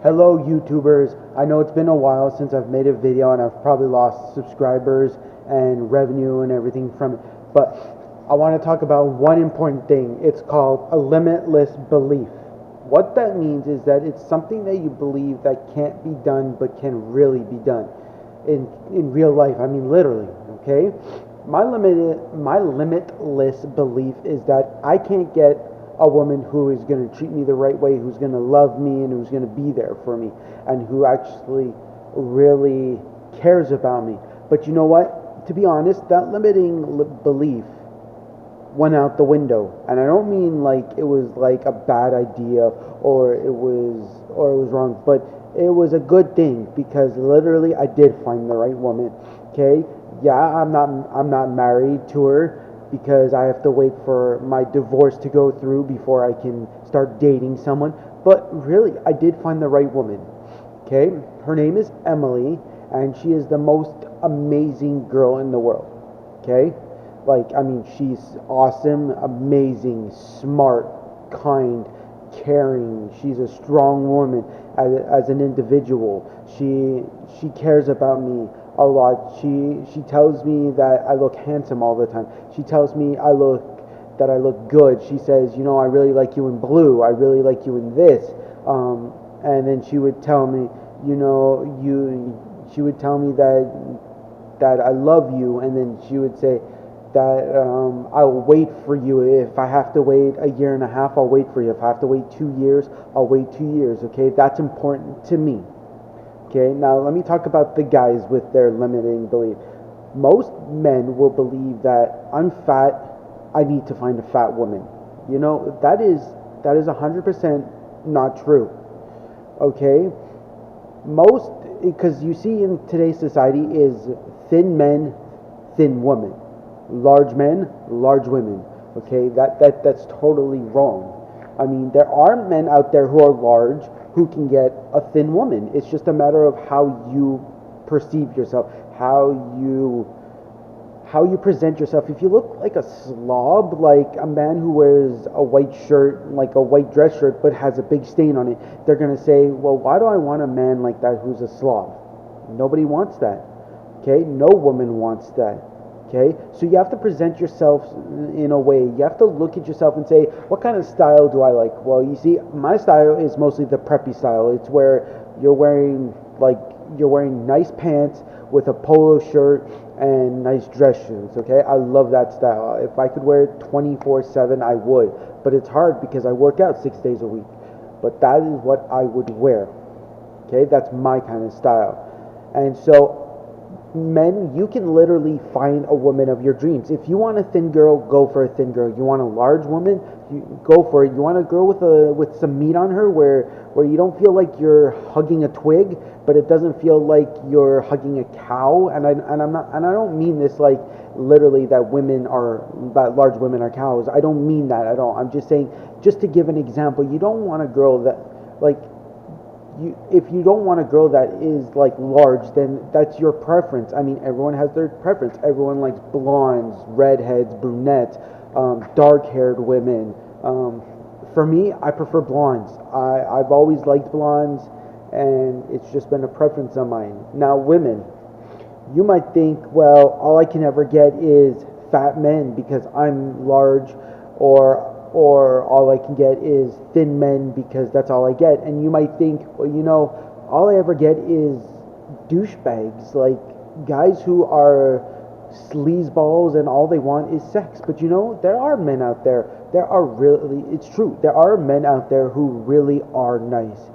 Hello YouTubers, I know it's been a while since I've made a video and I've probably lost subscribers and revenue and everything from it, but I want to talk about one important thing. It's called a limitless belief. What that means is that it's something that you believe that can't be done but can really be done in real life. I mean literally, okay? My limitless belief is that I can't get a woman who is going to treat me the right way, who's going to love me, and who's going to be there for me, and who actually really cares about me. But you know what? To be honest, that belief went out the window, and I don't mean like it was like a bad idea or it was wrong, but it was a good thing because literally I did find the right woman. Okay, yeah, I'm not married to her because I have to wait for my divorce to go through before I can start dating someone. But really, I did find the right woman. Okay, her name is Emily, and she is the most amazing girl in the world. Okay, like, I mean, she's awesome, amazing, smart, kind, caring. She's a strong woman as an individual. She cares about me a lot. She tells me that I look handsome all the time. She tells me I look good. She says, I really like you in blue. I really like you in this. And then she would tell me, she would tell me that I love you, and then she would say that I'll wait for you. If I have to wait a year and a half, I'll wait for you. If I have to wait 2 years, I'll wait 2 years. Okay, that's important to me. Okay, now let me talk about the guys with their limiting belief. Most men will believe that I'm fat, I need to find a fat woman. That is 100% not true. Okay, most, because you see in today's society is thin men, thin women, large men, large women. Okay, that's totally wrong. I mean, there are men out there who are large who can get a thin woman. It's just a matter of how you perceive yourself, how you present yourself. If you look like a slob, like a man who wears a white shirt, like a white dress shirt, but has a big stain on it, they're gonna say, well, why do I want a man like that who's a slob? Nobody wants that. Okay, no woman wants that. Okay, so you have to present yourself in a way. You have to look at yourself and say, what kind of style do I like? Well, you see, my style is mostly the preppy style. It's where you're wearing nice pants with a polo shirt and nice dress shoes. Okay, I love that style. If I could wear it 24/7, I would. But it's hard because I work out 6 days a week. But that is what I would wear. Okay, that's my kind of style. And so men, you can literally find a woman of your dreams. If you want a thin girl, go for a thin girl. You want a large woman, you go for it. You want a girl with some meat on her, where you don't feel like you're hugging a twig, but it doesn't feel like you're hugging a cow. And I don't mean this like literally that large women are cows. I don't mean that at all. I'm just saying, just to give an example, you don't want a girl that like if you don't want a girl that is like large, then that's your preference. I mean, everyone has their preference. Everyone likes blondes, redheads, brunettes, dark-haired women. For me, I prefer blondes. I've always liked blondes, and it's just been a preference of mine. Now, women, you might think, well, all I can ever get is fat men because I'm large, or all I can get is thin men because that's all I get. And you might think, well, all I ever get is douchebags, like guys who are sleazeballs and all they want is sex. But there are men out there. It's true. There are men out there who really are nice.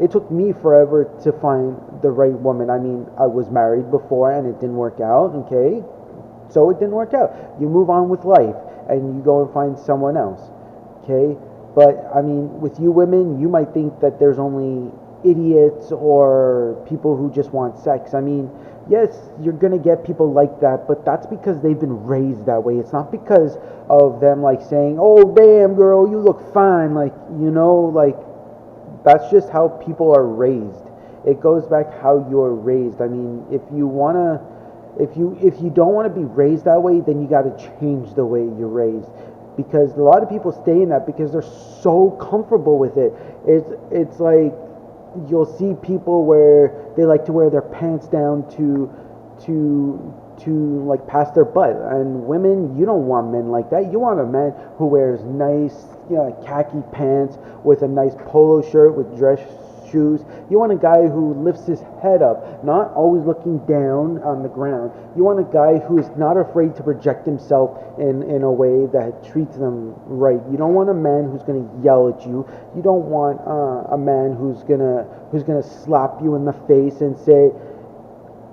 It took me forever to find the right woman. I mean, I was married before and it didn't work out, okay? So it didn't work out. You move on with life and you go and find someone else, okay? But I mean, with you women, you might think that there's only idiots or people who just want sex. I mean, yes, you're gonna get people like that, but that's because they've been raised that way. It's not because of them like saying, oh damn girl, you look fine, like, like, that's just how people are raised. It goes back how you're raised. I mean, if you don't want to be raised that way, then you got to change the way you're raised, because a lot of people stay in that because they're so comfortable with it. It's like you'll see people where they like to wear their pants down to like past their butt. And women, you don't want men like that. You want a man who wears nice, khaki pants with a nice polo shirt with dress shoes. You want a guy who lifts his head up, not always looking down on the ground. You want a guy who is not afraid to project himself in a way that treats them right. You don't want a man who's going to yell at you. You don't want a man who's gonna slap you in the face and say,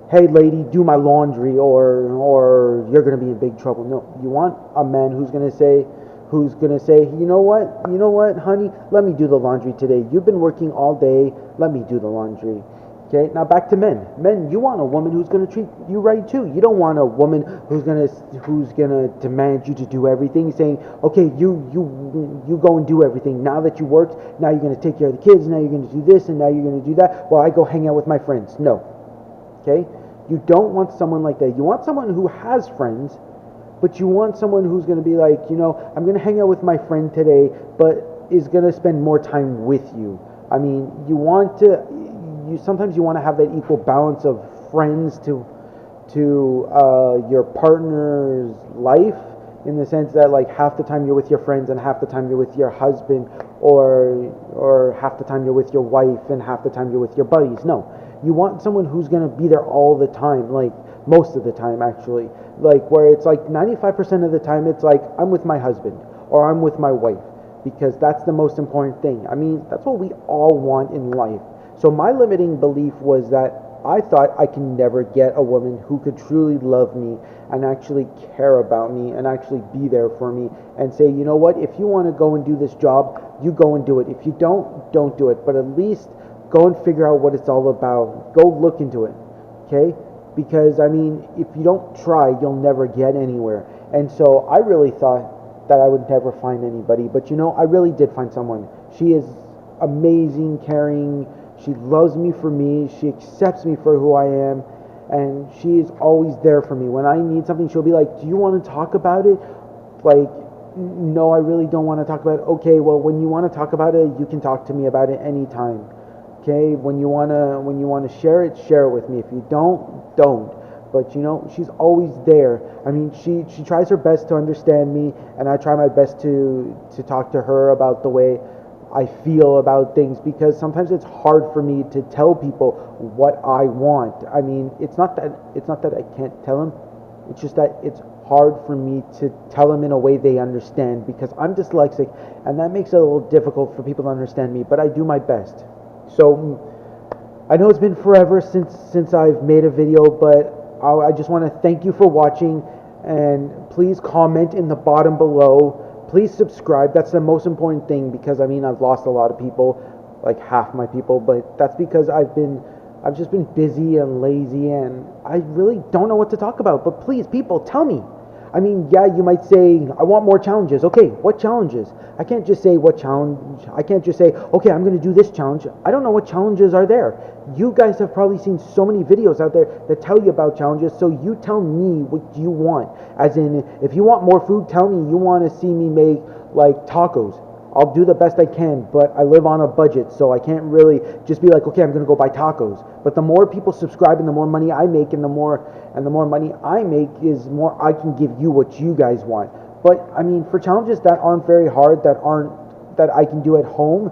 "Hey lady, do my laundry," or "You're gonna be in big trouble." No, you want a man who's gonna say, "You know what, honey, let me do the laundry today. You've been working all day, let me do the laundry." Okay, now back to men. Men, you want a woman who's gonna treat you right too. You don't want a woman who's gonna demand you to do everything, saying, "Okay, you go and do everything. Now that you worked, now you're gonna take care of the kids, now you're gonna do this, and now you're gonna do that, while I go hang out with my friends." No. Okay? You don't want someone like that. You want someone who has friends, but you want someone who's going to be like, "I'm going to hang out with my friend today, but is going to spend more time with you." I mean, sometimes you want to have that equal balance of friends to your partner's life, in the sense that like half the time you're with your friends and half the time you're with your husband, or half the time you're with your wife and half the time you're with your buddies. No. You want someone who's going to be there all the time, like most of the time actually, like where it's like 95% of the time it's like I'm with my husband or I'm with my wife, because that's the most important thing. I mean, that's what we all want in life. So my limiting belief was that I thought I can never get a woman who could truly love me and actually care about me and actually be there for me and say, "You know what, if you want to go and do this job, you go and do it. If you don't do it. But at least go and figure out what it's all about. Go look into it." Okay? Because, I mean, if you don't try, you'll never get anywhere. And so I really thought that I would never find anybody. But, I really did find someone. She is amazing, caring. She loves me for me. She accepts me for who I am. And she is always there for me. When I need something, she'll be like, "Do you want to talk about it?" Like, "No, I really don't want to talk about it." "Okay, well, when you want to talk about it, you can talk to me about it anytime. Okay, when you wanna share it with me. If you don't. But she's always there. I mean, she tries her best to understand me, and I try my best to talk to her about the way I feel about things, because sometimes it's hard for me to tell people what I want. I mean, it's not that I can't tell them. It's just that it's hard for me to tell them in a way they understand, because I'm dyslexic, and that makes it a little difficult for people to understand me, but I do my best. So I know it's been forever since I've made a video, but I just want to thank you for watching, and please comment in the bottom below. Please subscribe. That's the most important thing, because I mean, I've lost a lot of people, like half my people, but that's because I've just been busy and lazy, and I really don't know what to talk about. But please, people, tell me. I mean, yeah, you might say, "I want more challenges." Okay, what challenges? I can't just say what challenge. I can't just say, "Okay, I'm going to do this challenge." I don't know what challenges are there. You guys have probably seen so many videos out there that tell you about challenges, so you tell me what you want. As in, if you want more food, tell me you want to see me make like tacos. I'll do the best I can, but I live on a budget, so I can't really just be like, "Okay, I'm going to go buy tacos." But the more people subscribe and the more money I make, and the more money I make is more I can give you what you guys want. But I mean, for challenges that aren't very hard, that I can do at home,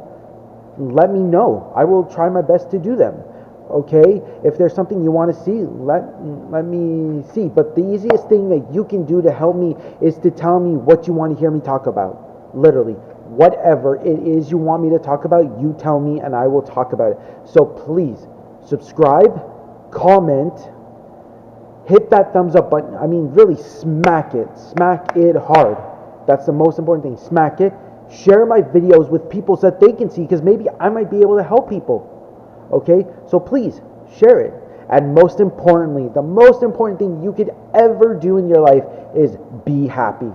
let me know. I will try my best to do them. Okay? If there's something you want to see, let me see. But the easiest thing that you can do to help me is to tell me what you want to hear me talk about. Literally. Whatever it is you want me to talk about, you tell me and I will talk about it. So please, subscribe, comment, hit that thumbs up button. I mean, really smack it hard. That's the most important thing. Smack it. Share my videos with people so that they can see, because maybe I might be able to help people. Okay? So please, share it. And most importantly, the most important thing you could ever do in your life is be happy.